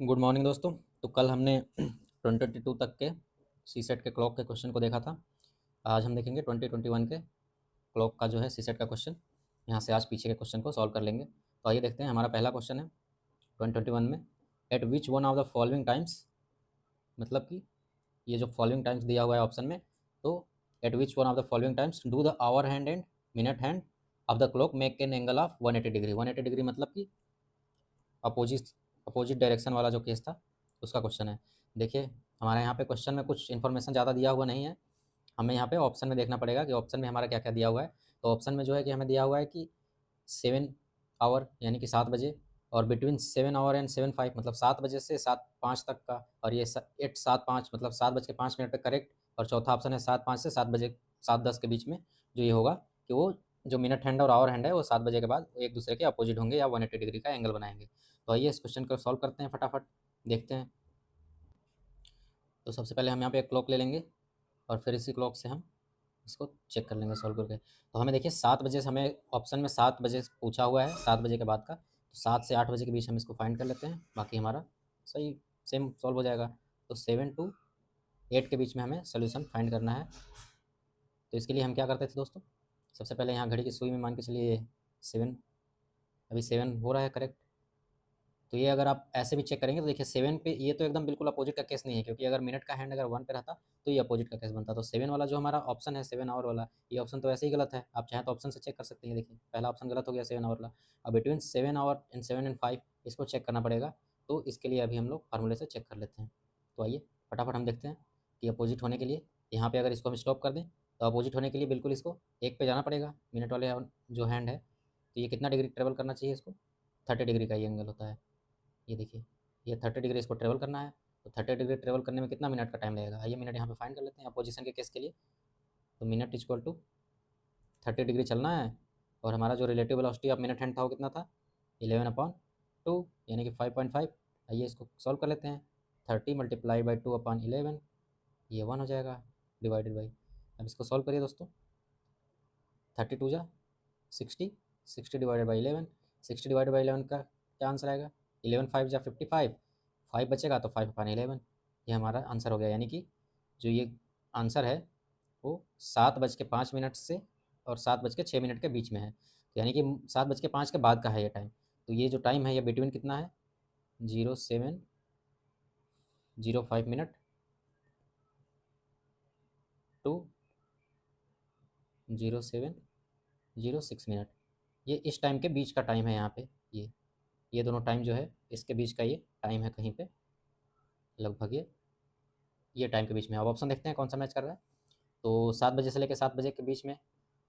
Good morning दोस्तों। तो कल हमने 2022 तक के सी सेट के क्लॉक के क्वेश्चन को देखा था। आज हम देखेंगे 2021 के क्लॉक का जो है सी सेट का क्वेश्चन। यहाँ से आज पीछे के क्वेश्चन को सॉल्व कर लेंगे। तो आइए देखते हैं। हमारा पहला क्वेश्चन है 2021 में, eight which one of the following times, मतलब कि ये जो फॉलोइंग टाइम्स दिया हुआ है ऑप्शन में, तो at which one of the following times do the hour hand and minute hand of the clock make an angle of 180 degree. 180 degree मतलब कि अपोजिट अपोजिट डायरेक्शन वाला जो केस था उसका क्वेश्चन है। देखिए, हमारे यहाँ पे क्वेश्चन में कुछ इन्फॉर्मेशन ज़्यादा दिया हुआ नहीं है। हमें यहाँ पे ऑप्शन में देखना पड़ेगा कि ऑप्शन में हमारा क्या क्या दिया हुआ है। तो ऑप्शन में जो है कि हमें दिया हुआ है कि 7 आवर यानी कि 7 बजे, और बिटवीन 7 आवर एंड 7:05 मतलब 7 बजे से 7:05 तक का, और ये 8:07:05 मतलब 7:05 पे करेक्ट। और चौथा ऑप्शन है 7:05 से 7 बजे 7:10 के बीच में जो ये होगा कि वो जो मिनट हैंड और आवर हैंड है वो 7 बजे के बाद एक दूसरे के अपोजिट होंगे या 180 डिग्री का एंगल बनाएंगे। तो आइए इस क्वेश्चन को सॉल्व करते हैं फटाफट, देखते हैं। तो सबसे पहले हम यहाँ पे एक क्लॉक ले लेंगे और फिर इसी क्लॉक से हम इसको चेक कर लेंगे सॉल्व करके। तो हमें देखिए 7 बजे से हमें ऑप्शन में 7 बजे पूछा हुआ है, 7 बजे के बाद का। तो 7 से 8 बजे के बीच हम इसको फाइंड कर लेते हैं, बाकी हमारा सही सेम सॉल्व हो जाएगा। तो 7 to 8 के बीच में हमें सोल्यूशन फाइंड करना है। तो इसके लिए हम क्या करते थे दोस्तों, सबसे पहले यहाँ घड़ी की सुई में मान के चलिए 7, अभी 7 हो रहा है करेक्ट। तो ये अगर आप ऐसे भी चेक करेंगे तो देखिए 7 पे ये तो एकदम बिल्कुल अपोजिट का केस नहीं है, क्योंकि अगर मिनट का हैंड अगर 1 पे रहता तो ये अपोजिट का केस बनता। तो 7 वाला जो हमारा ऑप्शन है 7 आवर वाला, ये ऑप्शन तो ऐसे ही गलत है। आप चाहें तो ऑप्शन से चेक कर सकते हैं। देखिए पहला ऑप्शन गलत हो गया 7 आवर वाला। अब बिटवीन 7 आवर एंड 7 and 5 इसको चेक करना पड़ेगा। तो इसके लिए अभी हम लोग फार्मूले से चेक कर लेते हैं। तो आइए फटाफट हम देखते हैं कि अपोजिट होने के लिए यहाँ पे अगर इसको हम स्टॉप कर दें तो अपोजिट होने के लिए बिल्कुल इसको 1 पे जाना पड़ेगा। मिनट वाले जो हैंड है तो ये कितना डिग्री ट्रेवल करना चाहिए इसको, 30 डिग्री का ये एंगल होता है। ये देखिए, ये 30 डिग्री इसको ट्रेवल करना है। तो 30 डिग्री ट्रेवल करने में कितना मिनट का टाइम लगेगा, आइए मिनट यहाँ पे फाइंड कर लेते हैं अपोजिशन के केस के लिए। तो मिनट इक्वल टू 30 डिग्री चलना है, और हमारा जो relative velocity of minute hand था वो कितना था, 11/2 यानी कि 5.5। आइए इसको सॉल्व कर लेते हैं। 30 × 2/11, ये 1 हो जाएगा डिवाइडेड बाई। अब इसको सॉल्व करिए दोस्तों। 32 जा 60, 60/11, 60/11 का क्या आंसर आएगा, 11×5 जा 55, 5 बचेगा तो 5/11। ये हमारा आंसर हो गया। यानी कि जो ये आंसर है वो 7:05 से और 7:06 के बीच में है। तो यानी कि 7:05 के बाद का है ये टाइम। तो ये जो टाइम है ये बिटवीन कितना है, 07:05 टू 07:06। ये इस टाइम के बीच का टाइम है यहाँ पे। ये दोनों टाइम जो है इसके बीच का ये टाइम है, कहीं पे लगभग ये टाइम के बीच में। अब ऑप्शन देखते हैं कौन सा मैच कर रहा है। तो 7 बजे से लेकर 7 बजे के बीच में,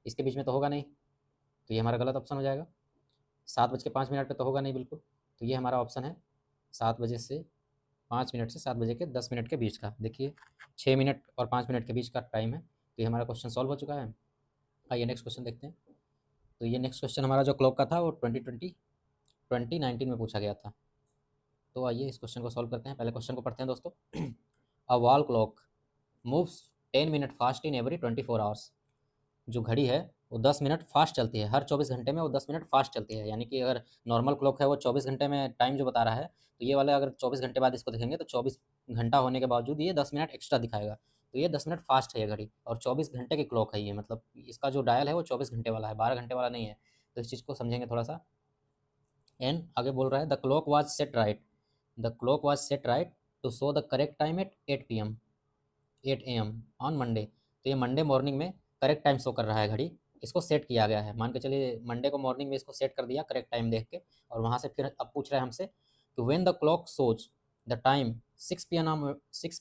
इसके बीच में तो होगा नहीं, तो ये हमारा गलत ऑप्शन हो जाएगा। 7:05 पे तो होगा नहीं बिल्कुल। तो ये हमारा ऑप्शन है 7 बजे से 5 मिनट से 7 बजे के 10 मिनट के बीच का। देखिए 6 मिनट और 5 मिनट के बीच का टाइम है। तो ये हमारा क्वेश्चन सॉल्व हो चुका है। आइए नेक्स्ट क्वेश्चन देखते हैं। तो ये नेक्स्ट क्वेश्चन हमारा जो क्लॉक का था वो 2019 में पूछा गया था। तो आइए इस क्वेश्चन को सॉल्व करते हैं। पहले क्वेश्चन को पढ़ते हैं दोस्तों। A wall clock moves 10 minute fast in every 24 hours. जो घड़ी है वो 10 मिनट फास्ट चलती है, हर 24 घंटे में वो 10 मिनट फास्ट चलती है। यानी कि अगर नॉर्मल क्लॉक है वो 24 घंटे में टाइम जो बता रहा है, तो ये वाला अगर 24 घंटे बाद इसको देखेंगे तो 24 घंटा होने के बावजूद ये 10 मिनट एक्स्ट्रा दिखाएगा। तो ये 10 मिनट फास्ट है ये घड़ी, और 24 घंटे की क्लॉक है ये, मतलब इसका जो डायल है वो 24 घंटे वाला है, 12 घंटे वाला नहीं है। तो इस चीज़ को समझेंगे थोड़ा सा। एन आगे बोल रहा है the clock was set right, the clock was set right to show the correct time at 8 p.m. 8 a.m. On Monday. तो ये मंडे मॉर्निंग में करेक्ट टाइम शो कर रहा है घड़ी, इसको सेट किया गया है। मान के चलिए मंडे को मॉर्निंग में इसको सेट कर दिया करेक्ट टाइम देख के, और वहाँ से फिर अब पूछ रहा है हमसे कि when the clock shows the time 6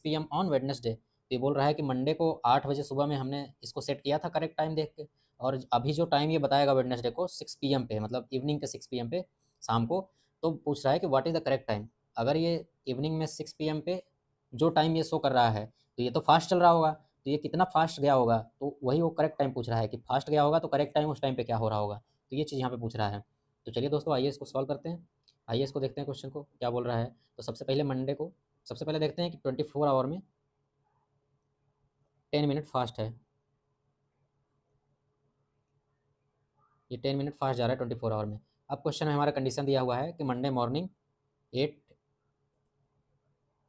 p.m. On Wednesday. तो ये बोल रहा है कि मंडे को 8 बजे सुबह में हमने इसको सेट किया था करेक्ट टाइम देख के, और अभी जो टाइम ये बताएगा वेडनेसडे को 6 p.m. पे, मतलब इवनिंग के 6 p.m. पे, शाम को। तो पूछ रहा है कि what is the correct time. अगर ये इवनिंग में 6 p.m. पे जो टाइम ये शो कर रहा है तो ये तो फास्ट चल रहा होगा, तो ये कितना फास्ट गया होगा, तो वही वो करेक्ट टाइम पूछ रहा है कि फास्ट गया होगा तो करेक्ट टाइम उस टाइम पे क्या हो रहा होगा। तो ये चीज़ यहाँ पे पूछ रहा है। तो चलिए दोस्तों आइए इसको सॉल्व करते हैं। आइए इसको देखते हैं क्वेश्चन को क्या बोल रहा है। तो सबसे पहले मंडे को सबसे पहले देखते हैं कि 24 आवर में 10 मिनट फास्ट है। ये 10 मिनट फास्ट जा रहा है 24 आवर में। अब क्वेश्चन में हमारा कंडीशन दिया हुआ है कि मंडे मॉर्निंग 8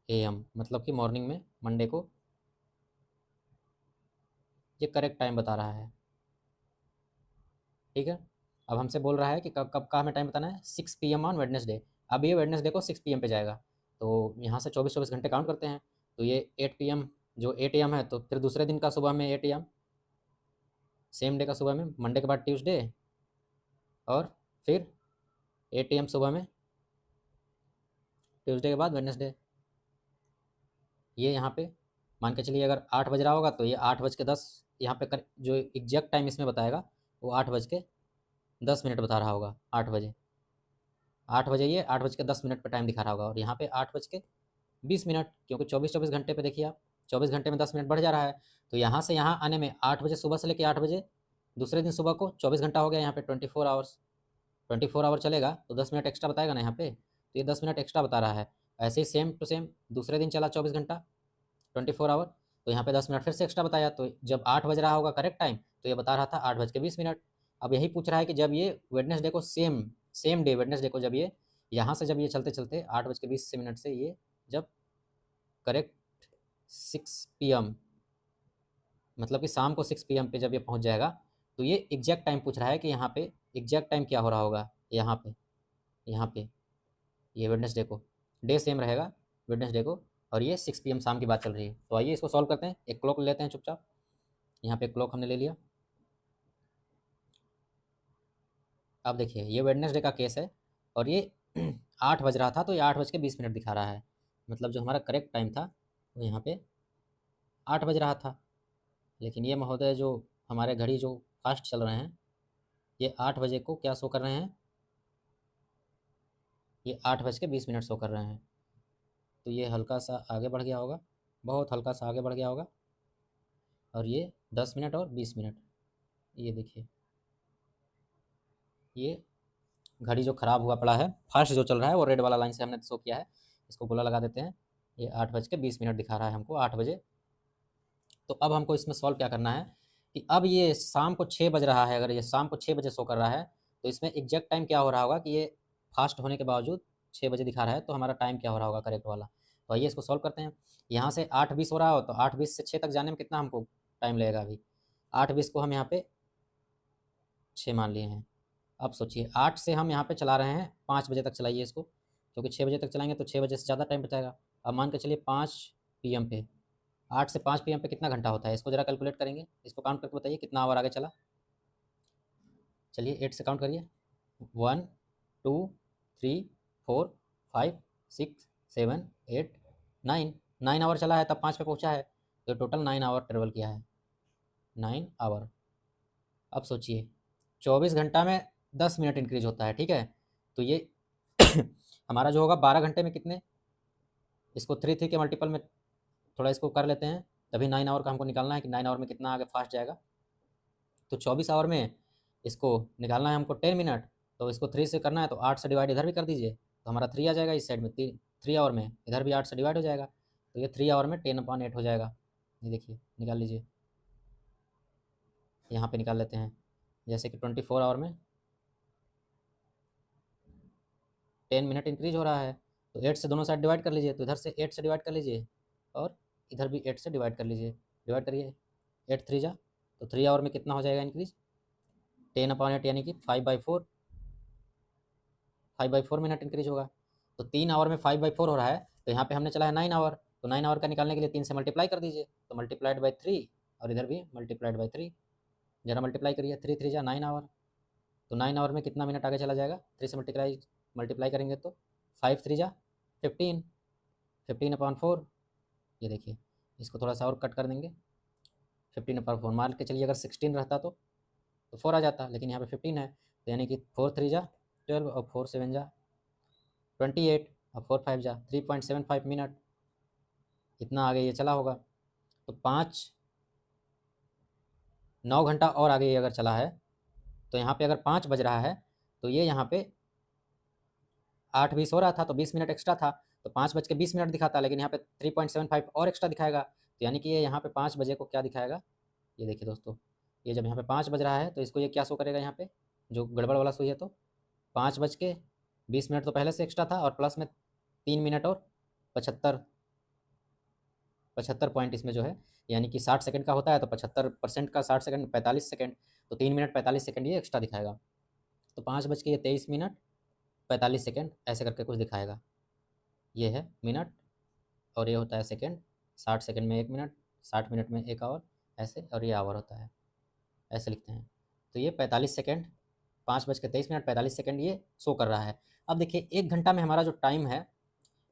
AM, मतलब कि मॉर्निंग में मंडे को ये करेक्ट टाइम बता रहा है। ठीक है, अब हमसे बोल रहा है कि कब कब का हमें टाइम बताना है, 6 PM ऑन वेडनेसडे। अब ये वेडनेसडे को 6 PM पे जाएगा, तो यहाँ से 24-24 घंटे काउंट करते हैं। तो ये 8 PM, जो 8 AM है, तो फिर दूसरे दिन का सुबह में 8 AM, सेम डे का सुबह में, मंडे के बाद ट्यूसडे, और फिर 8 AM सुबह में ट्यूसडे के बाद वेडनेसडे। ये यहाँ पे मान के चलिए अगर 8 बज रहा होगा तो ये 8:10 यहाँ पे जो एग्जैक्ट टाइम इसमें बताएगा वो 8:10 बता रहा होगा। 8 बजे, 8 बजे ये 8:10 पर टाइम दिखा रहा होगा, और यहाँ पे 8:20, क्योंकि 24-24 घंटे पे देखिए आप, 24 घंटे में 10 मिनट बढ़ जा रहा है। तो यहाँ से यहाँ आने में 8 बजे सुबह से लेकर 8 बजे दूसरे दिन सुबह को 24 घंटा हो गया। यहाँ पे 24 आवर्स, 24 आवर चलेगा तो 10 मिनट एक्स्ट्रा बताएगा ना यहाँ पे, तो ये 10 मिनट एक्स्ट्रा बता रहा है। ऐसे ही सेम टू सेम दूसरे दिन चला 24 घंटा, 24 आवर, तो यहाँ पे 10 मिनट फिर से एक्स्ट्रा बताया। तो जब 8 बज रहा होगा करेक्ट टाइम, तो ये बता रहा था 8:20। अब यही पूछ रहा है कि जब ये वेडनेसडे को सेम सेम डे वेडनेसडे को, जब ये यहाँ से जब ये चलते चलते 8:20 से ये जब करेक्ट 6 PM, मतलब कि शाम को 6 PM पे जब ये पहुँच जाएगा, तो ये एग्जैक्ट टाइम पूछ रहा है कि यहाँ पे एग्जैक्ट टाइम क्या हो रहा होगा। यहाँ पे ये वेडनेसडे को डे सेम रहेगा वेडनेसडे को, और ये 6 PM शाम की बात चल रही है। तो आइए इसको सॉल्व करते हैं। एक क्लॉक लेते हैं चुपचाप, यहाँ पे क्लॉक हमने ले लिया। अब देखिए ये वेडनेसडे का केस है, और ये 8 बज रहा था, तो ये 8:20 दिखा रहा है। मतलब जो हमारा करेक्ट टाइम था वो यहाँ पे 8 बज रहा था। लेकिन ये महोदय जो हमारे घड़ी जो फास्ट चल रहे हैं, ये 8 बजे को क्या शो कर रहे हैं, ये 8:20 शो कर रहे हैं। तो ये हल्का सा आगे बढ़ गया होगा, बहुत हल्का सा आगे बढ़ गया होगा, और ये 10 मिनट और 20 मिनट, ये देखिए ये घड़ी जो ख़राब हुआ पड़ा है, फास्ट जो चल रहा है, वो रेड वाला लाइन से हमने शो किया है। इसको गोला लगा देते हैं। ये 8:20 दिखा रहा है हमको, 8 बजे। तो अब हमको इसमें सॉल्व क्या करना है कि अब ये शाम को 6 बज रहा है, अगर ये शाम को 6 बजे शो कर रहा है, तो इसमें एग्जैक्ट टाइम क्या हो रहा होगा कि ये फास्ट होने के बावजूद 6 बजे दिखा रहा है, तो हमारा टाइम क्या हो रहा होगा करेक्ट वाला। तो आइए इसको सॉल्व करते हैं। यहाँ से 8:20 हो रहा हो, तो 8:20 से 6 तक जाने में कितना हमको टाइम लगेगा अभी। 8:20 को हम यहाँ पे 6 मान लिए हैं। अब सोचिए 8 से हम यहाँ पे चला रहे हैं, 5 बजे तक चलाइए इसको, क्योंकि 6 बजे तक चलाएंगे तो 6 बजे से ज़्यादा टाइम बचाएगा। अब मान के चलिए 5 PM पे, 8 से 5 PM पे कितना घंटा होता है, इसको ज़रा कैलकुलेट करेंगे। इसको काउंट करके बताइए कितना आवर आगे चला। चलिए 8 से काउंट करिए, 1 2 3 4 5 6 7 8 9, 9 आवर चला है तब 5 पे पहुँचा है, तो टोटल 9 आवर ट्रेवल किया है, 9 आवर। अब सोचिए 24 घंटा में 10 मिनट इंक्रीज होता है, ठीक है। तो ये हमारा जो होगा 12 घंटे में कितने, इसको 3 के मल्टीपल में थोड़ा इसको कर लेते हैं, तभी 9 आवर का हमको निकालना है कि 9 आवर में कितना आगे फास्ट जाएगा। तो 24 आवर में इसको निकालना है हमको 10 मिनट, तो इसको 3 से करना है, तो 8 से डिवाइड इधर भी कर दीजिए, तो हमारा 3 आ जाएगा इस साइड में। 3 आवर में इधर भी 8 से डिवाइड हो जाएगा, तो ये 3 आवर में 10/8 हो जाएगा। ये देखिए निकाल लीजिए, यहाँ पे निकाल लेते हैं। जैसे कि 24 आवर में 10 मिनट इंक्रीज हो रहा है, तो 8 से दोनों साइड डिवाइड कर लीजिए, तो इधर से 8 से डिवाइड कर लीजिए, और इधर भी 8 से डिवाइड कर लीजिए, डिवाइड करिए, 8 3 जा, तो 3 आवर में कितना हो जाएगा इंक्रीज, 10/8, यानी कि 5/4 मिनट इंक्रीज होगा। तो 3 आवर में 5/4 हो रहा है, तो यहाँ पे हमने चला है 9 आवर, तो 9 आवर का निकालने के लिए 3 से मल्टीप्लाई कर दीजिए, तो मल्टीप्लाइड बाई 3, और इधर भी मल्टीप्लाइड बाई 3, जरा मल्टीप्लाई करिए, 3 3 जा 9 आवर, तो 9 आवर में कितना मिनट आगे चला जाएगा, 3 से मल्टीप्लाई करेंगे तो 5 3 जा 15, 15/4। ये देखिए इसको थोड़ा सा और कट कर देंगे, 15/4 मान के चलिए, अगर 16 रहता तो 4 आ जाता, लेकिन यहाँ पे 15 है, तो यानी कि 4 3 जा 12, और 4 7 जा 28, और 4 5 जा 3.75 मिनट, इतना आगे ये चला होगा। तो 9 घंटा और आगे ये अगर चला है, तो यहाँ पे अगर 5 बज रहा है, तो ये यहाँ पे 8:20 हो रहा था, तो 20 मिनट एक्स्ट्रा था, तो 5:20 दिखाता, लेकिन यहाँ पे 3.75 और एक्स्ट्रा दिखाएगा, तो यानी कि ये यहाँ पे 5 बजे को क्या दिखाएगा। ये देखिए दोस्तों, ये जब यहाँ पे 5 बज रहा है, तो इसको ये क्या शो करेगा, यहाँ पे जो गड़बड़ वाला सुई है, तो 5:20 तो पहले से एक्स्ट्रा था, और प्लस में 3 मिनट और 75 75 पॉइंट इसमें जो है, यानी कि 60 सेकंड का होता है तो 75% का 60 सेकंड 45 सेकंड, तो 3 मिनट 45 सेकंड ये एक्स्ट्रा दिखाएगा। तो 5:23 45 सेकंड ऐसे करके कुछ दिखाएगा। ये है मिनट और ये होता है सेकंड, 60 सेकंड में 1 मिनट, 60 मिनट में 1 आवर, ऐसे, और ये आवर होता है, ऐसे लिखते हैं। तो ये 45 सेकंड, 5:23 45 सेकंड ये शो कर रहा है। अब देखिए 1 घंटा में हमारा जो टाइम है,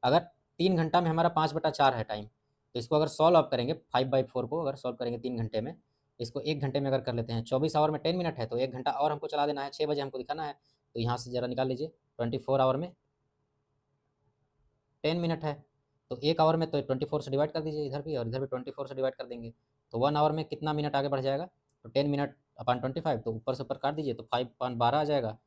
अगर 3 घंटा में हमारा 5/4 है टाइम, तो इसको अगर सॉल्व आप करेंगे 5/4 को अगर सॉल्व करेंगे 3 घंटे में, इसको 1 घंटे में अगर कर लेते हैं, 24 आवर में 10 मिनट है, तो 1 घंटा और हमको चला देना है, 6 बजे हमको दिखाना है। तो यहाँ से ज़रा निकाल लीजिए, 24 आवर में 10 मिनट है, तो 1 आवर में तो 24 से डिवाइड कर दीजिए इधर भी, और इधर भी 24 से डिवाइड कर देंगे, तो 1 आवर में कितना मिनट आगे बढ़ जाएगा, तो 10 मिनट अपॉन 25, तो ऊपर से ऊपर काट दीजिए, तो 5/12 आ जाएगा,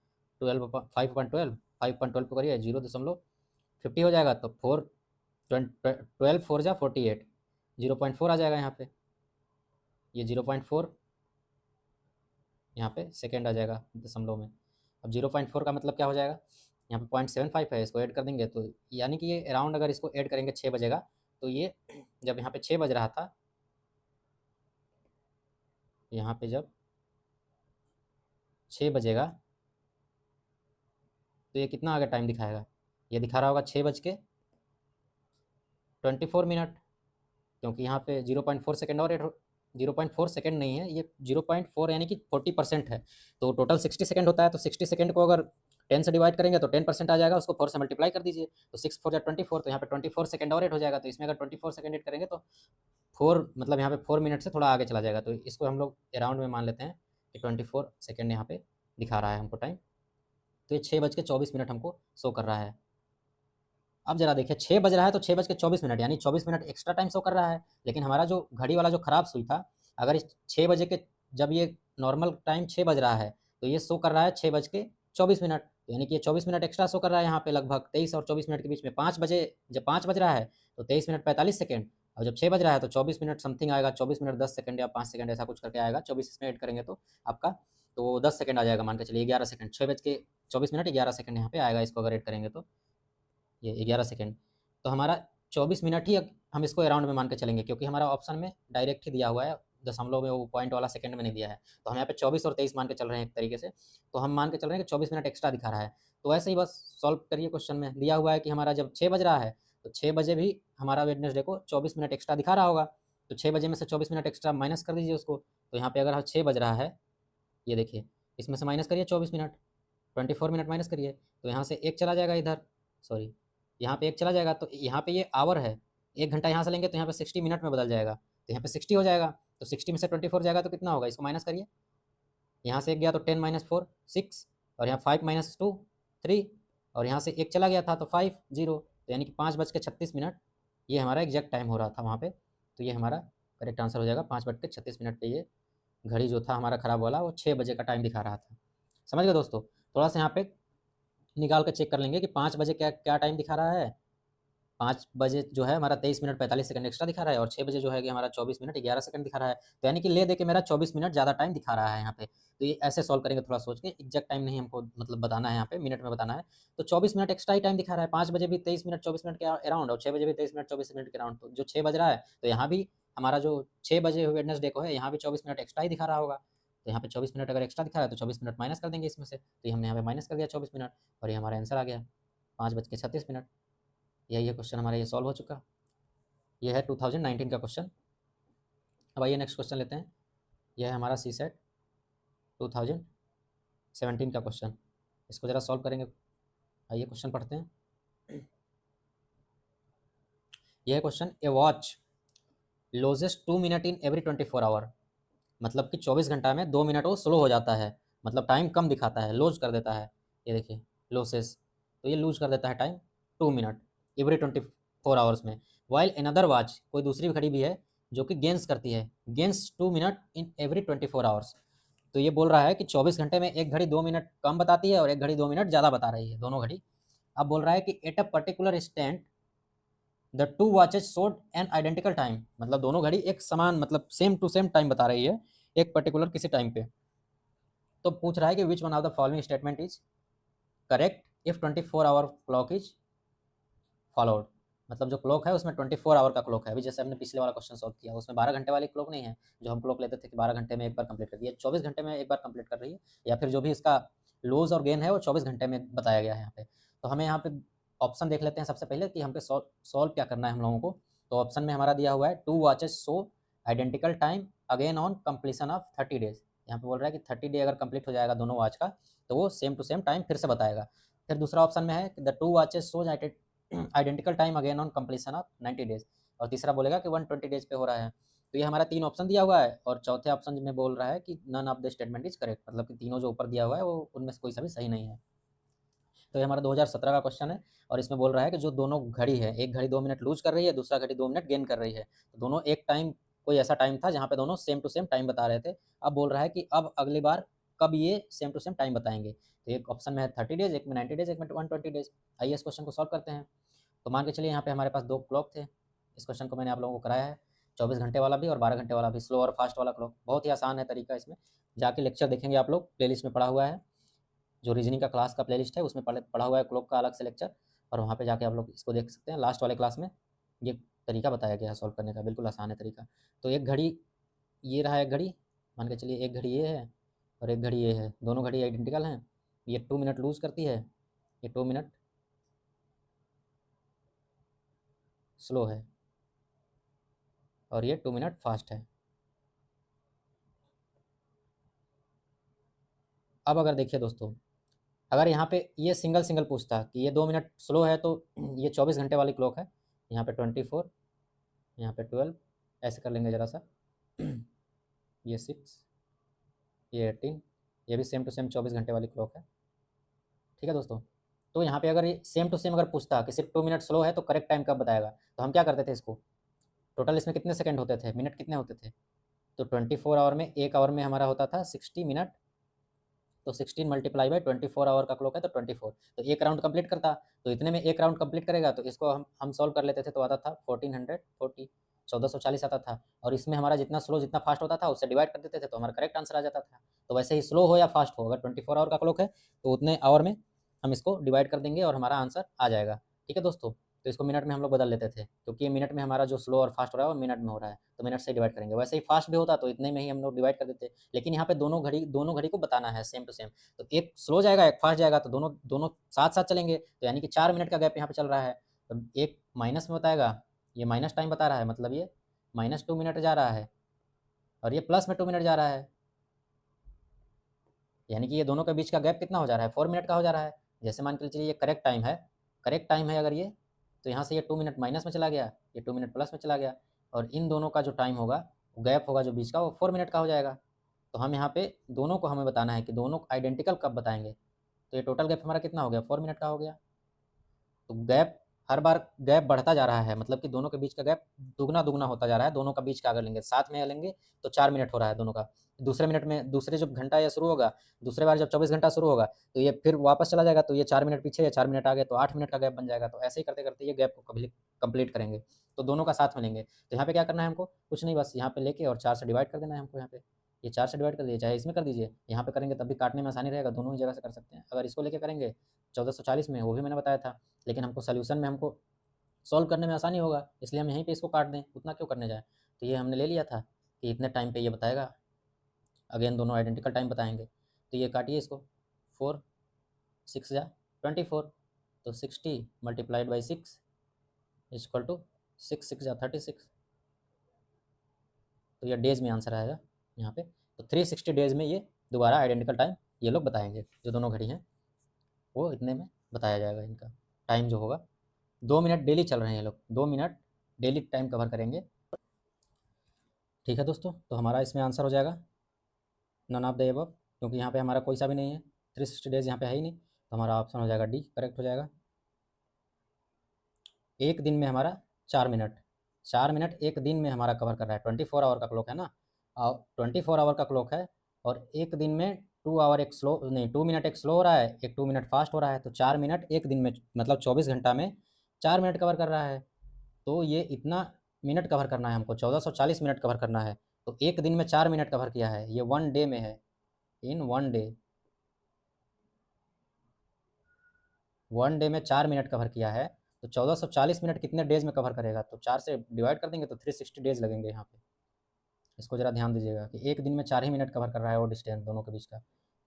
5/12 5/12 को करिए 0.50 हो जाएगा, तो 12 4 जा 48, 0.4 आ जाएगा यहाँ पे, ये 0.4 यहाँ पे सेकेंड आ जाएगा दशमलव में। अब 0.4 का मतलब क्या हो जाएगा, यहाँ पे 0.75 है, इसको ऐड कर देंगे, तो यानी कि ये अराउंड अगर इसको ऐड करेंगे 6 बजेगा, तो ये जब यहाँ पे 6 बज रहा था, यहाँ पे जब 6 बजेगा, तो ये कितना आगे टाइम दिखाएगा, ये दिखा रहा होगा 6:24, क्योंकि यहाँ पे 0.4 सेकेंड और 0.4 सेकेंड नहीं है, ये 0.4 यानी कि 40% है, तो टोटल 60 सेकेंड होता है, तो 60 सेकेंड को अगर 10 से डिवाइड करेंगे तो 10% आ जाएगा, उसको 4 से मल्टीप्लाई कर दीजिए, तो 6 4 जा 24, तो यहाँ पे 24 सेकेंड और 8 हो जाएगा, तो इसमें अगर 24 सेकेंड ऐड करेंगे तो 4 मतलब यहाँ पे 4 मिनट से थोड़ा आगे चला जाएगा, तो इसको हम लोग अराउंड में मान लेते हैं कि 24 सेकेंड यहाँ पे दिखा रहा है हमको टाइम। तो ये 6:24 हमको शो कर रहा है। अब जरा देखिए 6 बज रहा है, तो 6:24 यानी 24 मिनट एक्स्ट्रा टाइम शो कर रहा है, लेकिन हमारा जो घड़ी वाला जो खराब सुई था, अगर इस 6 बजे के, जब ये नॉर्मल टाइम 6 बज रहा है, तो ये शो कर रहा है 6:24, यानी कि ये 24 मिनट एक्स्ट्रा शो कर रहा है यहाँ पे, लगभग 23 और 24 मिनट के बीच में 5 बजे, जब 5 बज रहा है तो 23 मिनट 45 सेकंड, और जब 6 बज रहा है तो 24 मिनट समथिंग आएगा, 24 मिनट 10 सेकंड या 5 सेकंड ऐसा कुछ करके आएगा, 24 इसमें ऐड करेंगे तो आपका, तो 10 सेकंड आ जाएगा, मान के चलिए 11 सेकंड, 6:24 11 सेकंड यहाँ पे आएगा, इसको अगर ऐड करेंगे तो ये 11 सेकंड, तो हमारा 24 मिनट ही हम इसको अराउंड में मान के चलेंगे, क्योंकि हमारा ऑप्शन में डायरेक्ट ही दिया हुआ है, दशमलव में वो पॉइंट वाला सेकंड में नहीं दिया है, तो हम यहाँ पे 24 और 23 मान के चल रहे हैं एक तरीके से, तो हम मान के चल रहे हैं कि 24 मिनट एक्स्ट्रा दिखा रहा है। तो ऐसे ही बस सॉल्व करिए, क्वेश्चन में दिया हुआ है कि हमारा जब 6 बज रहा है, तो 6 बजे भी हमारा वेडनेसडे को 24 मिनट एक्स्ट्रा दिखा रहा होगा, तो 6 बजे में से 24 मिनट एक्स्ट्रा माइनस कर दीजिए उसको, तो यहाँ पे अगर 6 बज रहा है, ये देखिए इसमें से माइनस करिए 24 मिनट, 24 मिनट माइनस करिए, तो यहाँ से एक चला जाएगा इधर, सॉरी यहाँ पे एक चला जाएगा, तो यहाँ पे ये आवर है, 1 घंटा यहाँ से लेंगे तो यहाँ पे 60 मिनट में बदल जाएगा, तो यहाँ पे 60 हो जाएगा, तो 60 में से 24 जाएगा तो कितना होगा, इसको माइनस करिए, यहाँ से एक गया तो 10 - 4 6, और यहाँ 5 - 2 3, और यहाँ से एक चला गया था तो 5 0, तो यानी कि 5:36 ये हमारा एग्जैक्ट टाइम हो रहा था वहाँ पे, तो ये हमारा करेक्ट आंसर हो जाएगा, 5:36 पे ये घड़ी जो था हमारा ख़राब वाला वो 6 बजे का टाइम दिखा रहा था। समझ गए दोस्तों? थोड़ा सा यहाँ पे निकाल कर चेक कर लेंगे कि 5 बजे क्या क्या टाइम दिखा रहा है। 5 बजे जो है हमारा 23 मिनट 45 सेकंड एक्स्ट्रा दिखा रहा है, और 6 बजे जो है कि हमारा 24 मिनट 11 सेकंड दिखा रहा है। तो यानी कि ले दे के मेरा 24 मिनट ज़्यादा टाइम दिखा रहा है यहाँ पे। तो ये ऐसे सॉल्व करेंगे थोड़ा सोच के, एग्जैक्ट टाइम नहीं हमको मतलब बताना है यहाँ पे, मिनट में बताना है। तो 24 मिनट एक्स्ट्रा ही टाइम दिखा रहा है, 5 बजे भी 23 मिनट 24 मिनट के अराउंड, और 6 बजे भी 23 मिनट 24 मिनट के अराउंड। तो जो 6 बज रहा है, तो यहाँ भी हमारा जो 6 बजे वेडनेसडे को है, यहाँ भी 24 मिनट एक्स्ट्रा ही दिखा रहा होगा। तो यहाँ पे 24 मिनट अगर एक्स्ट्रा दिखा रहा है, तो 24 मिनट माइनस कर देंगे इसमें से। तो ये हमने यहाँ पे माइनस कर दिया 24 मिनट, और ये हमारा आंसर आ गया 5:36। यही है क्वेश्चन हमारा, ये सॉल्व हो चुका। ये है 2019 का क्वेश्चन। अब आइए नेक्स्ट क्वेश्चन लेते हैं। यह है हमारा सी सेट 2017 का क्वेश्चन। इसको ज़रा सॉल्व करेंगे। आइए क्वेश्चन पढ़ते हैं। यह question, a watch loses 2 minute in every 24 hour, मतलब कि 24 घंटा में 2 मिनट वो स्लो हो जाता है, मतलब टाइम कम दिखाता है, लूज कर देता है। ये देखिए लॉसेस, तो ये लूज कर देता है टाइम 2 मिनट एवरी 24 आवर्स में। वाइल अनदर वॉच, कोई दूसरी घड़ी भी है जो कि गेंस करती है, gains 2 minute in every 24 hours. तो ये बोल रहा है कि 24 घंटे में एक घड़ी 2 मिनट कम बताती है और एक घड़ी 2 मिनट ज़्यादा बता रही है, दोनों घड़ी। अब बोल रहा है कि at a particular instant the two watches showed an identical time, मतलब दोनों घड़ी एक समान, मतलब सेम टू सेम टाइम बता रही है एक पर्टिकुलर किसी टाइम पे। तो पूछ रहा है कि विच one of the following statement is correct if 24 hour clock is followed. मतलब जो क्लॉक है उसमें 24 आवर का क्लॉक है। अभी जैसे हमने पिछले वाला क्वेश्चन सॉल्व किया, उसमें 12 घंटे वाली क्लॉक नहीं है, जो हम क्लॉक लेते थे कि 12 घंटे में एक बार कंप्लीट कर दिया, 24 घंटे में एक बार कंप्लीट कर रही है, या फिर जो भी इसका लूज और गेन है वो 24 घंटे में बताया गया है यहाँ पे। तो हमें यहाँ पे ऑप्शन देख लेते हैं सबसे पहले कि हमको सॉल्व क्या करना है हम लोगों को। तो ऑप्शन में हमारा दिया हुआ है 2 watches show identical time again on completion of 30 days. यहाँ पे बोल रहा है कि 30 डे अगर कंप्लीट हो जाएगा दोनों वॉच का, तो वो सेम टू सेम टाइम फिर से बताएगा। फिर दूसरा ऑप्शन में है कि the 2 watches shows identical time again on completion of 90 days, और तीसरा बोलेगा कि 120 डेज पे हो रहा है। तो ये हमारा 3 ऑप्शन दिया हुआ है, और चौथे ऑप्शन में बोल रहा है कि none of the statement is correct, मतलब कि तीनों जो ऊपर दिया हुआ है वो उनमें से कोई सा भी सही नहीं है। तो ये हमारा 2017 का क्वेश्चन है, और इसमें बोल रहा है कि जो दोनों घड़ी है, एक घड़ी 2 मिनट लूज कर रही है, दूसरा घड़ी 2 मिनट गेन कर रही है, तो दोनों एक टाइम, कोई ऐसा टाइम था जहाँ पे दोनों सेम टू सेम टाइम बता रहे थे। अब बोल रहा है कि अब अगली बार कब ये सेम टू सेम टाइम बताएंगे। तो एक ऑप्शन में है 30 डेज, एक में 90 डेज, एक में 120 डेज। आइए इस क्वेश्चन को सॉल्व करते हैं। तो मान के चलिए यहाँ पे हमारे पास 2 क्लॉक थे। इस क्वेश्चन को मैंने आप लोगों को कराया है, 24 घंटे वाला भी और 12 घंटे वाला भी, स्लो और फास्ट वाला क्लॉक। बहुत ही आसान है तरीका, इसमें जाके लेक्चर देखेंगे आप लोग, प्लेलिस्ट में पड़ा हुआ है, जो रीजनिंग का क्लास का प्लेलिस्ट है उसमें पढ़ा हुआ है क्लॉक का अलग से लेक्चर, और वहाँ पे जाके आप लोग इसको देख सकते हैं। लास्ट वाले क्लास में ये तरीका बताया गया है सॉल्व करने का, बिल्कुल आसान है तरीका। तो एक घड़ी, ये रहा एक घड़ी, मान के चलिए एक घड़ी ये है और एक घड़ी ये है, दोनों घड़ी आइडेंटिकल हैं। ये 2 मिनट लूज करती है, ये 2 मिनट स्लो है, और ये 2 मिनट फास्ट है। अब अगर देखिए दोस्तों, अगर यहाँ पे ये सिंगल सिंगल पूछता कि ये 2 मिनट स्लो है, तो ये 24 घंटे वाली क्लॉक है, यहाँ पे 24, यहाँ पे 12, ऐसे कर लेंगे ज़रा सा। ये 6, ये 18, ये भी सेम टू सेम 24 घंटे वाली क्लॉक है। ठीक है दोस्तों। तो यहाँ पे अगर ये सेम टू सेम अगर पूछता कि सिर्फ 2 मिनट स्लो है तो करेक्ट टाइम कब बताएगा, तो हम क्या करते थे इसको, टोटल इसमें कितने सेकंड होते थे, मिनट कितने होते थे, तो 24 आवर में, एक आवर में हमारा होता था 60 मिनट, तो 16 मल्टीप्लाई बाई 24 आवर का क्लॉक है तो 24, तो एक राउंड कंप्लीट करता, तो इतने में एक राउंड कंप्लीट करेगा। तो इसको हम सॉल्व कर लेते थे, तो आता था 1440, 1440 आता था, और इसमें हमारा जितना स्लो जितना फास्ट होता था उससे डिवाइड कर देते थे, तो हमारा करेक्ट आंसर आ जाता था। तो वैसे ही स्लो हो या फास्ट हो, अगर 24 आवर का क्लॉक है तो उतने आवर में हम इसको डिवाइड कर देंगे और हमारा आंसर आ जाएगा। ठीक है दोस्तों। तो इसको मिनट में हम लोग बदल लेते थे, क्योंकि ये मिनट में हमारा जो स्लो और फास्ट हो रहा है वो मिनट में हो रहा है, तो मिनट से डिवाइड करेंगे। वैसे ही फास्ट भी होता तो इतने में ही हम लोग डिवाइड कर देते, लेकिन यहाँ पे दोनों घड़ी को बताना है सेम टू सेम, तो एक स्लो जाएगा एक फास्ट जाएगा, तो दोनों दोनों साथ साथ चलेंगे, तो यानी कि 4 मिनट का गैप यहाँ पे चल रहा है। तो एक माइनस में बताएगा, ये माइनस टाइम बता रहा है, मतलब ये -2 मिनट जा रहा है, और ये प्लस में 2 मिनट जा रहा है, यानी कि ये दोनों के बीच का गैप कितना हो जा रहा है, 4 मिनट का हो जा रहा है। जैसे मान के चलिए ये करेक्ट टाइम है अगर ये, तो यहाँ से ये 2 मिनट माइनस में चला गया, ये 2 मिनट प्लस में चला गया, और इन दोनों का जो टाइम होगा, गैप होगा जो बीच का, वो 4 मिनट का हो जाएगा। तो हम यहाँ पे दोनों को हमें बताना है कि दोनों आइडेंटिकल कब बताएंगे। तो ये टोटल गैप हमारा कितना हो गया, 4 मिनट का हो गया। तो गैप, हर बार गैप बढ़ता जा रहा है, मतलब कि दोनों के बीच का गैप दुगना दुगना होता जा रहा है। दोनों का बीच का अगर लेंगे, साथ में लेंगे तो 4 मिनट हो रहा है दोनों का। दूसरे मिनट में, दूसरे जब घंटा या शुरू होगा, दूसरे बार जब 24 घंटा शुरू होगा, तो ये फिर वापस चला जाएगा, तो ये 4 मिनट पीछे या 4 मिनट आगे, तो 8 मिनट का गैप बन जाएगा। तो ऐसे ही करते करते ये गैप को कभी कंप्लीट करेंगे, तो दोनों का साथ में लेंगे। तो यहाँ पे क्या करना है हमको, कुछ नहीं, बस यहाँ पे लेके और 4 से डिवाइड कर देना है हमको। यहाँ पे ये 4 से डिवाइड कर दीजिए, चाहे इसमें कर दीजिए, यहाँ पे करेंगे तब भी काटने में आसानी रहेगा, दोनों ही जगह से कर सकते हैं। अगर इसको लेके करेंगे 1440 में, वो भी मैंने बताया था, लेकिन हमको सोल्यूशन में हमको सॉल्व करने में आसानी होगा, इसलिए हम यहीं पे इसको काट दें, उतना क्यों करने जाए। तो ये हमने ले लिया था कि इतने टाइम पे ये बताएगा, अगेन दोनों आइडेंटिकल टाइम बताएंगे। तो ये काटिए इसको, 4 6 जा 24, तो 60 multiplied by 6 is equal to 6 6 जा 36। तो ये डेज में आंसर आएगा यहाँ पे। तो 360 डेज में ये दोबारा आइडेंटिकल टाइम ये लोग बताएंगे, जो दोनों घड़ी हैं वो इतने में बताया जाएगा। इनका टाइम जो होगा, 2 मिनट डेली चल रहे हैं ये लोग, 2 मिनट डेली टाइम कवर करेंगे। ठीक है दोस्तों, तो हमारा इसमें आंसर हो जाएगा नन ऑफ द एबव, क्योंकि यहाँ पे हमारा कोई सा भी नहीं है, 360 डेज यहाँ पे है ही नहीं, तो हमारा ऑप्शन हो जाएगा डी, करेक्ट हो जाएगा। एक दिन में हमारा 4 मिनट, 4 मिनट एक दिन में हमारा कवर कर रहा है, 24 आवर का क्लॉक है ना, और 24 आवर का क्लॉक है, और एक दिन में 2 आवर एक स्लो नहीं, 2 मिनट एक स्लो हो रहा है, एक 2 मिनट फास्ट हो रहा है, तो 4 मिनट एक दिन में, मतलब 24 घंटा में 4 मिनट कवर कर रहा है। तो ये इतना मिनट कवर करना है हमको, 1440 मिनट कवर करना है। तो एक दिन में 4 मिनट कवर किया है, ये 1 डे में है, इन 1 डे, 1 डे में 4 मिनट कवर किया है। तो 1440 मिनट कितने डेज में कवर करेगा, तो 4 से डिवाइड कर देंगे तो 360 डेज लगेंगे यहाँ पे। इसको ज़रा ध्यान दीजिएगा कि एक दिन में 4 ही मिनट कवर कर रहा है वो डिस्टेंस दोनों के बीच का।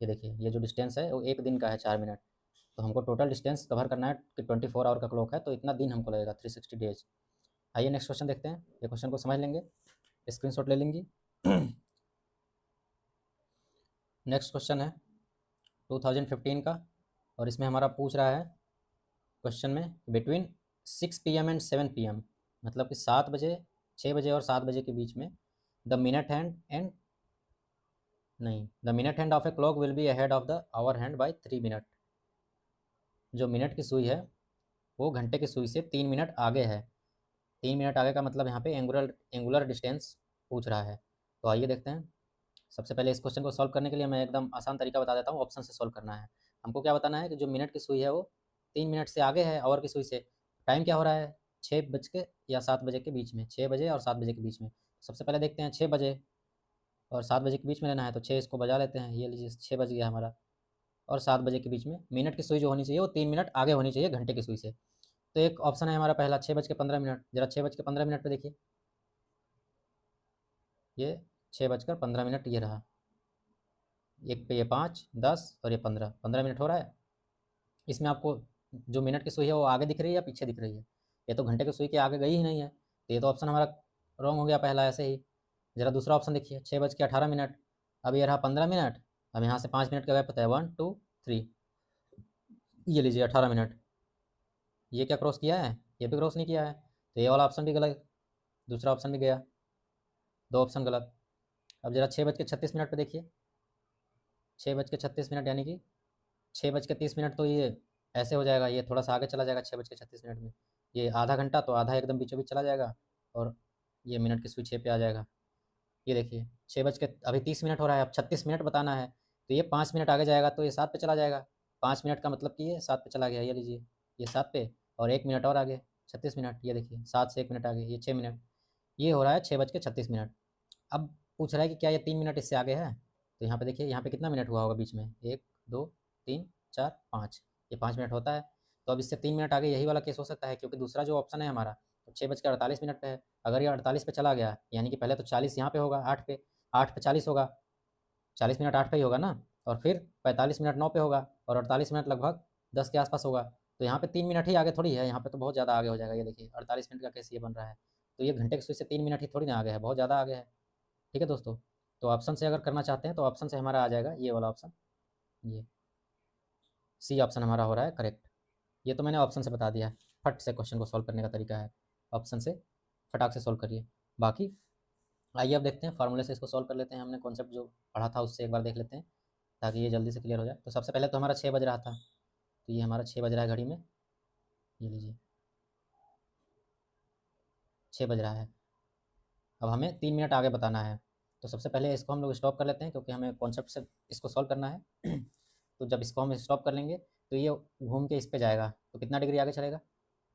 ये देखिए, ये जो डिस्टेंस है वो एक दिन का है 4 मिनट। तो हमको टोटल डिस्टेंस कवर करना है कि 24 आवर का क्लॉक है, तो इतना दिन हमको लगेगा 360 डेज। आइए नेक्स्ट क्वेश्चन देखते हैं। ये क्वेश्चन को समझ लेंगे, स्क्रीनशॉट ले लेंगी। नेक्स्ट क्वेश्चन है 2015 का, और इसमें हमारा पूछ रहा है क्वेश्चन में बिटवीन 6 PM एंड 7 PM, मतलब कि 7 बजे, 6 बजे और 7 बजे के बीच में द मिनट हैंड एंड नहीं, the minute hand of a clock will be ahead of the hour hand by 3 minute. जो मिनट की सुई है वो घंटे की सुई से 3 मिनट आगे है। 3 मिनट आगे का मतलब यहाँ पे एंगुलर डिस्टेंस पूछ रहा है। तो आइए देखते हैं। सबसे पहले इस क्वेश्चन को सॉल्व करने के लिए मैं एकदम आसान तरीका बता देता हूँ, ऑप्शन से सॉल्व करना है। हमको क्या बताना है कि जो मिनट की सुई है वो 3 मिनट से आगे है आवर की सुई से। टाइम क्या हो रहा है, 6 बज के या 7 बजे के बीच में, 6 बजे और 7 बजे के बीच में। सबसे पहले देखते हैं 6 बजे और 7 बजे के बीच में लेना है, तो 6 इसको बजा लेते हैं। ये लीजिए 6 बज गया हमारा। और 7 बजे के बीच में मिनट की सुई जो होनी चाहिए वो 3 मिनट आगे होनी चाहिए घंटे की सुई से। तो एक ऑप्शन है हमारा पहला 6:15। जरा 6:15 पे देखिए, ये 6:15 ये रहा। एक पे ये 5, 10 और ये 15, 15 मिनट हो रहा है। इसमें आपको जो मिनट की सुई है वो आगे दिख रही है या पीछे दिख रही है? ये तो घंटे की सुई के आगे गई ही नहीं है, तो ये तो ऑप्शन हमारा रॉन्ग हो गया पहला ऐसे ही। ज़रा दूसरा ऑप्शन देखिए, 6:18। अब ये रहा 15 मिनट। अब यहाँ से 5 मिनट का गैप होता है, 1 2 3, ये लीजिए 18 मिनट। ये क्या क्रॉस किया है? ये भी क्रॉस नहीं किया है, तो ये वाला ऑप्शन भी गलत, दूसरा ऑप्शन भी गया, दो ऑप्शन गलत। अब जरा 6:36 पे देखिए, 6:36 यानी कि 6:30 तो ये ऐसे हो जाएगा, ये थोड़ा सा आगे चला जाएगा 6:36 में। ये आधा घंटा तो आधा एकदम बीचों बीच चला जाएगा, और ये मिनट की सुई 6 पे आ जाएगा। ये देखिए 6:30 हो रहा है, अब 36 मिनट बताना है, तो ये 5 मिनट आगे जाएगा तो ये 7 पे चला जाएगा। 5 मिनट का मतलब कि ये 7 पे चला गया। ये लीजिए, ये 7 पे और 1 मिनट और आगे 36 मिनट। ये देखिए 7 से 1 मिनट आगे ये 6 मिनट। ये हो रहा है 6:36। अब पूछ रहा है कि क्या ये 3 मिनट इससे आगे है? तो यहाँ पे देखिए, यहाँ पे कितना मिनट हुआ होगा बीच में, 1 2 3 4 5, ये 5 मिनट होता है। तो अब इससे 3 मिनट आगे यही वाला केस हो सकता है, क्योंकि दूसरा जो ऑप्शन है हमारा तो 6:48 पे है। अगर ये 48 पे चला गया, यानी कि पहले तो 40 यहाँ पे होगा, 8 पे 40 होगा, 40 मिनट 8 पे ही होगा ना, और फिर 45 मिनट 9 पे होगा, और 48 मिनट लगभग 10 के आसपास होगा। तो यहाँ पे 3 मिनट ही आगे थोड़ी है, यहाँ पे तो बहुत ज़्यादा आगे हो जाएगा। ये देखिए 48 मिनट का केस ये बन रहा है, तो ये घंटे की सुई से 3 मिनट ही थोड़ी ना आगे है, बहुत ज़्यादा आगे है। ठीक है दोस्तों, तो ऑप्शन से अगर करना चाहते हैं तो ऑप्शन से हमारा आ जाएगा ये वाला ऑप्शन, ये सी ऑप्शन हमारा हो रहा है करेक्ट। ये तो मैंने ऑप्शन से बता दिया है, फट से क्वेश्चन को सॉल्व करने का तरीका है, ऑप्शन से फटाक से सॉल्व करिए। बाकी आइए अब देखते हैं, फार्मूले से इसको सॉल्व कर लेते हैं। हमने कॉन्सेप्ट जो पढ़ा था उससे एक बार देख लेते हैं, ताकि ये जल्दी से क्लियर हो जाए। तो सबसे पहले तो हमारा 6 बज रहा था, तो ये हमारा 6 बज रहा है घड़ी में, ये लीजिए 6 बज रहा है। अब हमें 3 मिनट आगे बताना है, तो सबसे पहले इसको हम लोग स्टॉप कर लेते हैं, क्योंकि हमें कॉन्सेप्ट से इसको सॉल्व करना है। तो जब इसको हम स्टॉप कर लेंगे तो ये घूम के इस पे जाएगा, तो कितना डिग्री आगे चलेगा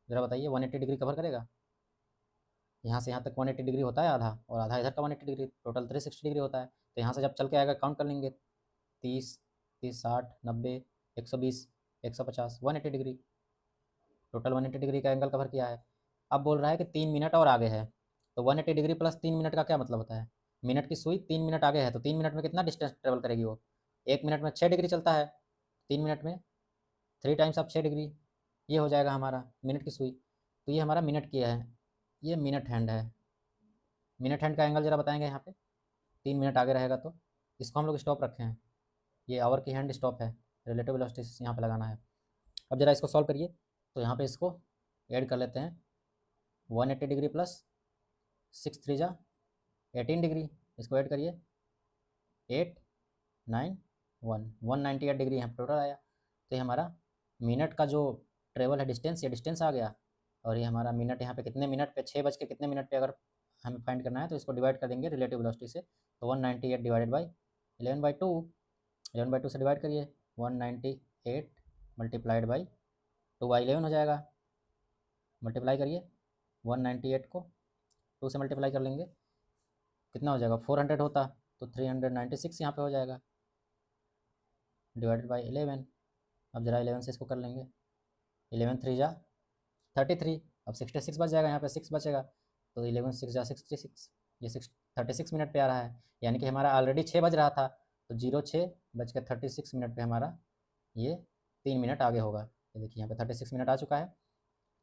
ज़रा बताइए? 180 डिग्री कवर करेगा। यहाँ से यहाँ तक 180 डिग्री होता है आधा, और आधा इधर का 180 डिग्री, टोटल 360 डिग्री होता है। तो यहाँ से जब चल के आएगा काउंट कर लेंगे, 30 30 60 90 120 150, 180 डिग्री, टोटल 180 डिग्री का एंगल कवर किया है। अब बोल रहा है कि 3 मिनट और आगे है, तो 180 डिग्री प्लस 3 मिनट का क्या मतलब होता है? मिनट की सुई 3 मिनट आगे है, तो 3 मिनट में कितना डिस्टेंस ट्रेवल करेगी वो? 1 मिनट में 6 डिग्री चलता है, 3 मिनट में 3 टाइम्स ऑफ 6 डिग्री, ये हो जाएगा हमारा मिनट की सुई। तो ये हमारा मिनट की है, ये मिनट हैंड है। मिनट हैंड का एंगल जरा बताएंगे यहाँ पे, 3 मिनट आगे रहेगा तो इसको हम लोग स्टॉप रखे हैं, ये आवर की हैंड स्टॉप है, रिलेटिव वेलोसिटी यहाँ पे लगाना है। अब जरा इसको सॉल्व करिए, तो यहाँ पे इसको ऐड कर लेते हैं, 180 डिग्री प्लस 6 3 18 डिग्री, इसको ऐड करिए, 8 9 1 198 डिग्री यहाँ टोटल आया। तो ये हमारा मिनट का जो ट्रेवल है डिस्टेंस, ये डिस्टेंस आ गया। और ये हमारा मिनट यहाँ पे कितने मिनट पे, 6 बज के कितने मिनट पे अगर हमें फाइंड करना है, तो इसको डिवाइड कर देंगे रिलेटिव वेलोसिटी से। तो 198 डिवाइडेड बाई 11/2, 11/2 से डिवाइड करिए, 198 मल्टीप्लाइड बाई 2/11 हो जाएगा। मल्टीप्लाई करिए 198 को 2 से मल्टीप्लाई कर लेंगे, कितना हो जाएगा? 400 होता, तो 396 यहाँ पे हो जाएगा, डिवाइडेड बाई 11। अब जरा 11 से इसको कर लेंगे, 11 3 जा 33। अब 66 बच जाएगा, यहाँ पे 6 बचेगा, तो 11 6 जा 66, ये 36 मिनट पे आ रहा है। यानी कि हमारा ऑलरेडी 6 बज रहा था, तो 06 बज के 36 मिनट पे हमारा ये 3 मिनट आगे होगा। ये देखिए यहाँ पे 36 मिनट आ चुका है।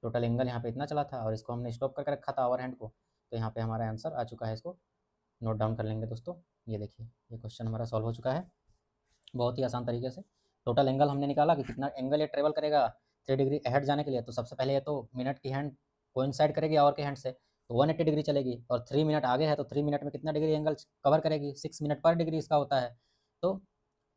टोटल एंगल यहाँ पे इतना चला था और इसको हमने स्टॉप करके रखा था ओवर हैंड को, तो यहाँ पे हमारा आंसर आ चुका है। इसको नोट डाउन कर लेंगे दोस्तों। ये देखिए ये क्वेश्चन हमारा सॉल्व हो चुका है बहुत ही आसान तरीके से। टोटल एंगल हमने निकाला कि कितना एंगल ये ट्रेवल करेगा 3 डिग्री अहेड जाने के लिए। तो सबसे पहले ये तो मिनट की हैंड कोइंसाइड करेगी आवर के हैंड से, तो 180 डिग्री चलेगी, और 3 मिनट आगे है तो 3 मिनट में कितना डिग्री एंगल कवर करेगी, 6 मिनट पर डिग्री इसका होता है, तो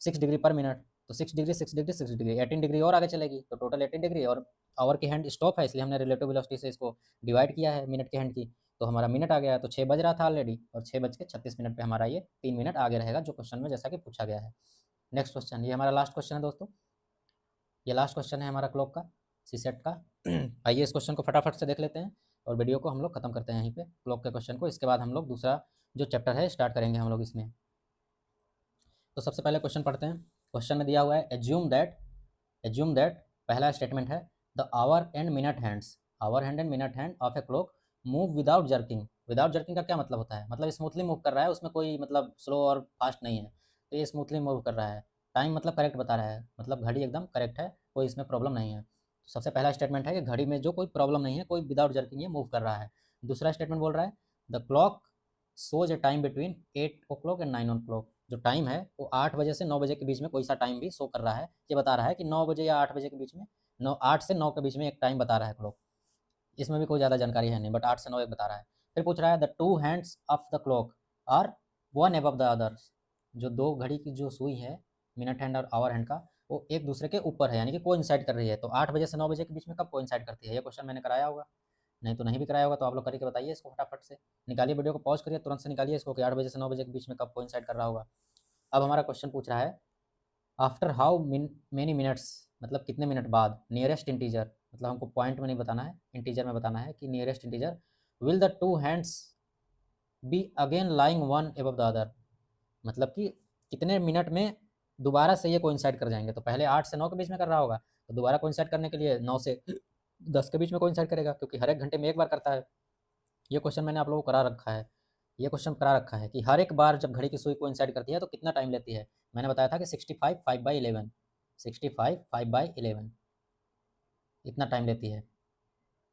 6 डिग्री पर मिनट, तो 6 डिग्री 6 डिग्री 6 डिग्री 18 डिग्री और आगे चलेगी, तो टोटल 18 डिग्री। और आवर की हैंड स्टॉप है, इसलिए हमने रिलेटिव वेलोसिटी से इसको डिवाइड किया है मिनट की हैंड की, तो हमारा मिनट आ गया। तो 6 बज रहा था ऑलरेडी, और 6 बज के 36 मिनट पे हमारा ये 3 मिनट आगे रहेगा, जो क्वेश्चन में जैसा कि पूछा गया है। नेक्स्ट क्वेश्चन, ये हमारा लास्ट क्वेश्चन है दोस्तों। ये लास्ट क्वेश्चन है हमारा क्लॉक का, सी सेट का। आइए इस क्वेश्चन को फटाफट से देख लेते हैं और वीडियो को हम लोग खत्म करते हैं यहीं पे क्लॉक के क्वेश्चन को। इसके बाद हम लोग दूसरा जो चैप्टर है स्टार्ट करेंगे हम लोग इसमें। तो सबसे पहले क्वेश्चन पढ़ते हैं। क्वेश्चन में दिया हुआ है एज्यूम दैट पहला स्टेटमेंट है the hour and minute hands, hour hand and minute hand of a clock move without jerking. Without jerking का क्या मतलब होता है, मतलब स्मूथली मूव कर रहा है, उसमें कोई मतलब स्लो और फास्ट नहीं है, तो ये स्मूथली मूव कर रहा है। टाइम मतलब करेक्ट बता रहा है, मतलब घड़ी एकदम करेक्ट है, कोई इसमें प्रॉब्लम नहीं है। तो सबसे पहला स्टेटमेंट है कि घड़ी में जो कोई प्रॉब्लम नहीं है, कोई विदाउट जर्किंग ये मूव कर रहा है। दूसरा स्टेटमेंट बोल रहा है the clock shows A time between 8 o'clock and 9 o'clock। जो टाइम है वो 8 बजे से 9 बजे के बीच में कोई सा टाइम भी शो कर रहा है। ये बता रहा है कि 9 बजे या 8 बजे के बीच में, 8 से 9 के बीच में एक टाइम बता रहा है क्लॉक। इसमें भी कोई ज़्यादा जानकारी है नहीं, बट 8 से 9 एक बता रहा है। फिर पूछ रहा है the two hands of the clock are one above the others. जो दो घड़ी की जो सुई है, मिनट हैंड और आवर हैंड का, वो एक दूसरे के ऊपर है, यानी कि कोइंसाइड कर रही है। तो 8 बजे से 9 बजे के बीच में कब कोइंसाइड करती है, ये क्वेश्चन मैंने कराया होगा, नहीं तो नहीं भी कराया होगा, तो आप लोग करके बताइए इसको फटाफट से। निकालिए वीडियो को पॉज करिए, तुरंत से निकालिए इसको कि 8 बजे से 9 बजे के बीच में कब कोइंसाइड कर रहा होगा। अब हमारा क्वेश्चन पूछ रहा है आफ्टर हाउ मेनी मिनट्स, मतलब कितने मिनट बाद, नियरेस्ट इंटीजर, मतलब हमको पॉइंट में नहीं बताना है, इंटीजर में बताना है कि nearest integer, will the two hands be again lying one above the other. मतलब कि कितने मिनट में दोबारा से ये कोइंसाइड कर जाएंगे। तो पहले 8 से 9 के बीच में कर रहा होगा, तो दोबारा कोइंसाइड करने के लिए 9 से 10 के बीच में कोइंसाइड करेगा, क्योंकि हर एक घंटे में एक बार करता है। ये क्वेश्चन मैंने आप लोगों को करा रखा है, ये क्वेश्चन करा रखा है कि हर एक बार जब घड़ी की सुई कोइंसाइड करती है तो कितना टाइम लेती है। मैंने बताया था कि 65 5/11, 65 5/11 इतना टाइम लेती है,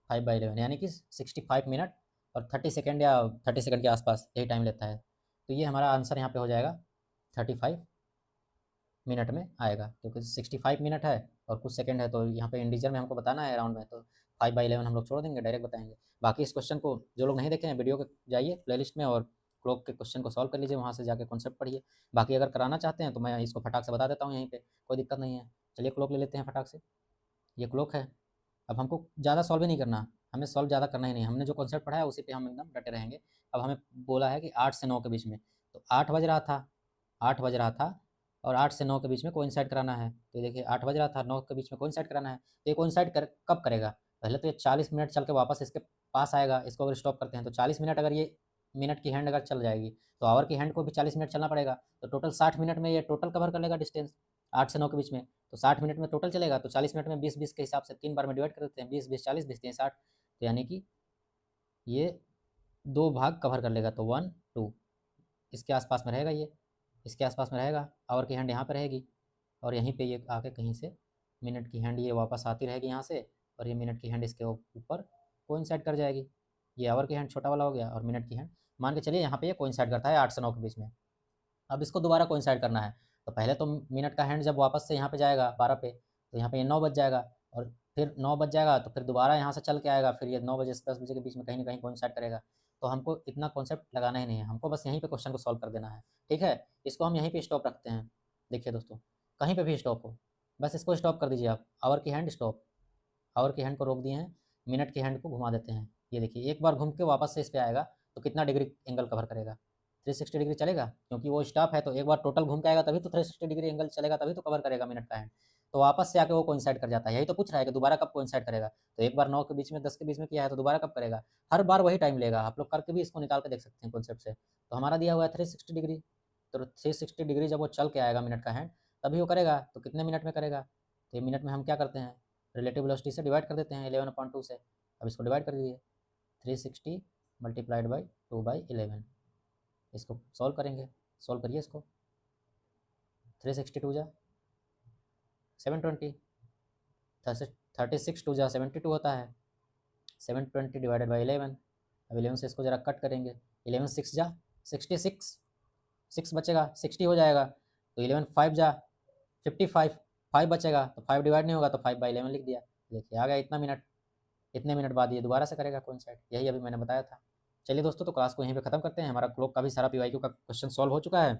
5/11 यानी कि 65 मिनट और 30 सेकेंड या 30 सेकेंड के आसपास यही टाइम लेता है। तो ये हमारा आंसर यहाँ पे हो जाएगा 35 मिनट में आएगा, क्योंकि 65 मिनट है और कुछ सेकंड है, तो यहाँ पे इंडिजर में हमको बताना है राउंड में, तो 5/11 हम लोग छोड़ देंगे, डायरेक्ट बताएंगे। बाकी इस क्वेश्चन को जो लोग नहीं देखे हैं वीडियो के जाइए प्लेलिस्ट में और क्लॉक के क्वेश्चन को सॉल्व कर लीजिए, वहाँ से जाके कॉन्सेप्ट पढ़िए। बाकी अगर कराना चाहते हैं तो मैं इसको फटाक से बता देता हूँ यहीं पर, कोई दिक्कत नहीं है। चलिए क्लॉक ले लेते हैं फटाक से। ये क्लॉक है। अब हमको ज़्यादा सॉल्व ही नहीं करना, हमें सॉल्व ज़्यादा करना ही नहीं, हमने जो कॉन्सेप्ट पढ़ा है उसी पे हम एकदम डटे रहेंगे। अब हमें बोला है कि 8 से 9 के बीच में, तो 8 बज रहा था, 8 बज रहा था और 8 से 9 के बीच में कोइंसाइड कराना है। तो देखिए 8 बज रहा था, 9 के बीच में कोइंसाइड कराना है, तो ये कोइंसाइड कब करेगा। पहले तो ये 40 मिनट चल के वापस इसके पास आएगा, इसको अगर स्टॉप करते हैं तो 40 मिनट, अगर ये मिनट की हैंड अगर चल जाएगी तो आवर की हैंड को भी 40 मिनट चलना पड़ेगा, तो टोटल 60 मिनट में ये टोटल कवर कर लेगा डिस्टेंस 8 से 9 के बीच में। तो 60 मिनट में टोटल चलेगा, तो 40 मिनट में 20-20 के हिसाब से 3 बार में डिवाइड कर देते हैं, 20-20 40 20 3 60, तो यानी कि ये 2 भाग कवर कर लेगा, तो 1 2 इसके आसपास में रहेगा, ये इसके आसपास में रहेगा। आवर की हैंड यहाँ पे रहेगी और यहीं पे ये आके कहीं से मिनट की हैंड ये वापस आती रहेगी यहाँ से, और ये मिनट की हैंड इसके ऊपर कोइंसाइड कर जाएगी। ये आवर की हैंड छोटा वाला हो गया और मिनट की हैंड मान के चलिए यहाँ पे ये कोइंसाइड करता है 8 से 9 के बीच में। अब इसको दोबारा कोइंसाइड करना है, तो पहले तो मिनट का हैंड जब वापस से यहाँ पे जाएगा 12 पे, तो यहाँ पे ये 9 बज जाएगा, और फिर 9 बज जाएगा तो फिर दोबारा यहाँ से चल के आएगा, फिर ये 9 बजे से 10 बजे के बीच में कहीं ना कहीं कोइंसाइड करेगा। तो हमको इतना कॉन्सेप्ट लगाना ही नहीं है, हमको बस यहीं पे क्वेश्चन को सॉल्व कर देना है। ठीक है, इसको हम यहीं पे स्टॉप रखते हैं। देखिए दोस्तों, कहीं पे भी स्टॉप हो, बस इसको स्टॉप कर दीजिए आप, आवर की हैंड स्टॉप, आवर की हैंड को रोक दिए हैं, मिनट की हैंड को घुमा देते हैं। ये देखिए एक बार घूम के वापस से इस पे आएगा तो कितना डिग्री एंगल कवर करेगा, 360 डिग्री चलेगा, क्योंकि वो स्टॉप है, तो एक बार टोटल घूम के आएगा तभी तो 360 डिग्री एंगल चलेगा, तभी तो कवर करेगा मिनट का हैंड। तो वापस से आके वो कोइंसाइड कर जाता है, यही तो पूछ रहा है कि दोबारा कब कोइंसाइड करेगा। तो एक बार 9 के बीच में 10 के बीच में किया है, तो दोबारा कब करेगा, हर बार वही टाइम लेगा। आप लोग करके भी इसको निकाल के देख सकते हैं कॉन्सेप्ट से। तो हमारा दिया हुआ है 360 डिग्री, तो 360 डिग्री जब वो चल के आएगा मिनट का हैंड, तभी वो करेगा। तो कितने मिनट में करेगा, तो ये मिनट में हम क्या करते हैं, रिलेटिव वेलोसिटी से डिवाइड कर देते हैं 11/2 से। अब इसको डिवाइड कर दीजिए, 360 मल्टीप्लाइड बाई 2/11। इसको सॉल्व करेंगे, सॉल्व करिए इसको। 362 जा 720, 36 2 जा 72 होता है, 720 डिवाइडेड बाई 11। अब 11 से इसको ज़रा कट करेंगे, 11 6 जा 66, 6 बचेगा 60 हो जाएगा, तो 11 5 जा 55, 5 बचेगा तो 5 डिवाइड नहीं होगा तो 5/11 लिख दिया। देखिए आ गया इतना मिनट। इतने मिनट बाद ये दोबारा से करेगा कोइंसाइड, यही अभी मैंने बताया था। चलिए दोस्तों, तो क्लास को यहीं पे ख़त्म करते हैं। हमारा क्लॉक का भी सारा पीवाईक्यू का क्वेश्चन सॉल्व हो चुका है।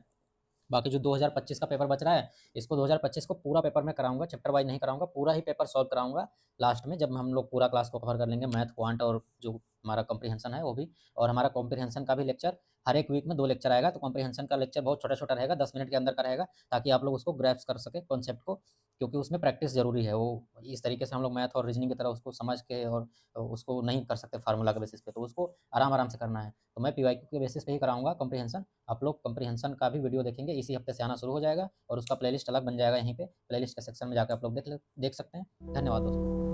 बाकी जो 2025 का पेपर बच रहा है, इसको 2025 को पूरा पेपर में कराऊंगा, चैप्टर वाइज नहीं कराऊंगा, पूरा ही पेपर सॉल्व कराऊंगा लास्ट में, जब हम लोग पूरा क्लास को कवर कर लेंगे, मैथ क्वांट और जो हमारा कॉम्प्रिहेंशन है वो भी। और हमारा कॉम्प्रिहेंशन का भी लेक्चर हर एक वीक में 2 लेक्चर आएगा, तो कॉम्प्रिहेंशन का लेक्चर बहुत छोटा छोटा रहेगा, 10 मिनट के अंदर का रहेगा, ताकि आप लोग उसको ग्रैप्स कर सके कॉन्सेप्ट को, क्योंकि उसमें प्रैक्टिस जरूरी है। वो इस तरीके से हम लोग मैथ और रीजनिंग की तरह उसको समझ के और उसको नहीं कर सकते फार्मूला के बेसिस पे, तो उसको आराम आराम से करना है। तो मैं पीवाईक्यू के बेसिस पे ही कराऊंगा कॉम्प्रिहेंशन। आप लोग कॉम्प्रिहेंशन का भी वीडियो देखेंगे, इसी हफ्ते से आना शुरू हो जाएगा, और उसका प्लेलिस्ट अलग बन जाएगा, यहीं पे प्लेलिस्ट के सेक्शन में जाकर आप लोग देख सकते हैं। धन्यवाद दोस्तों।